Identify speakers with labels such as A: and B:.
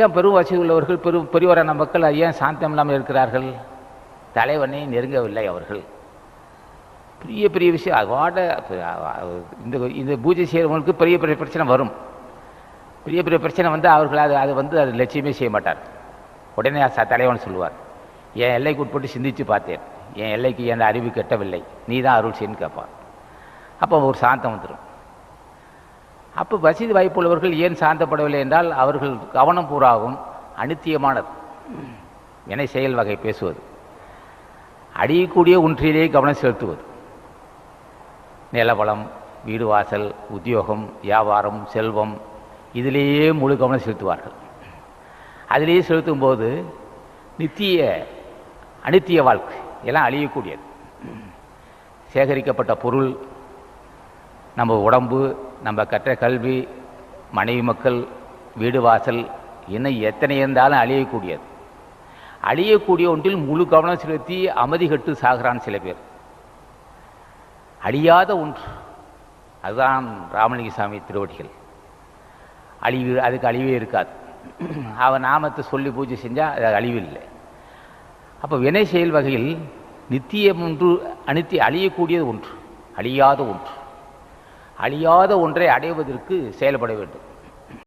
A: ஏன் பெரும் வசதி உள்ளவர்கள் பெரியவரான மக்கள் ஏன் சாந்தம் இல்லாமல் இருக்கிறார்கள்? தலைவனை நெருங்கவில்லை அவர்கள். பெரிய பெரிய விஷயம் அதோட இந்த பூஜை செய்கிறவங்களுக்கு பெரிய பெரிய பிரச்சனை வரும். பெரிய பெரிய பிரச்சனை வந்து அவர்கள் அது லட்சியமே செய்ய மாட்டார். உடனே தலைவன் சொல்லுவார், என் எல்லைக்கு உட்பட்டு சிந்தித்து பார்த்தேன், என் எல்லைக்கு என் அறிவு கெட்டவில்லை, நீ தான் அருள் செய்யன்னு கேட்பார். அப்போ ஒரு சாந்தம் வந்துடும். அப்போ வசதி வாய்ப்புள்ளவர்கள் ஏன் சாந்தப்படவில்லை என்றால் அவர்கள் கவனம் பூராகும் அனித்தியமானது வினை செயல் வகை பேசுவது, அடியக்கூடிய ஒன்றிலேயே கவனம் செலுத்துவது. நிலவளம், வீடு வாசல், உத்தியோகம், வியாபாரம், செல்வம், இதிலேயே முழு கவனம் செலுத்துவார்கள். அதிலேயே செலுத்தும் போது அனித்திய வாழ்க்கை எல்லாம் அழியக்கூடியது. சேகரிக்கப்பட்ட பொருள், நம்ம உடம்பு, நம்ம கற்ற கல்வி, மனைவி மக்கள், வீடு வாசல், இன்னும் எத்தனை இருந்தாலும் அழியக்கூடியது. அழியக்கூடிய ஒன்றில் முழு கவனம் செலுத்தி அமைதி கட்டு சாகிறான் சில பேர். அழியாத ஒன்று அதுதான் ராமலிங்கசாமி திருவடிகள். அதுக்கு அழிவே இருக்காது. அவன் நாமத்தை சொல்லி பூஜை செஞ்சால் அது அழிவு இல்லை. அப்போ வினை செயல் வகையில் நித்தியம் ஒன்று, அழியக்கூடியது ஒன்று, அழியாத ஒன்று. அழியாத ஒன்றை அடைவதற்கு செயல்பட வேண்டும்.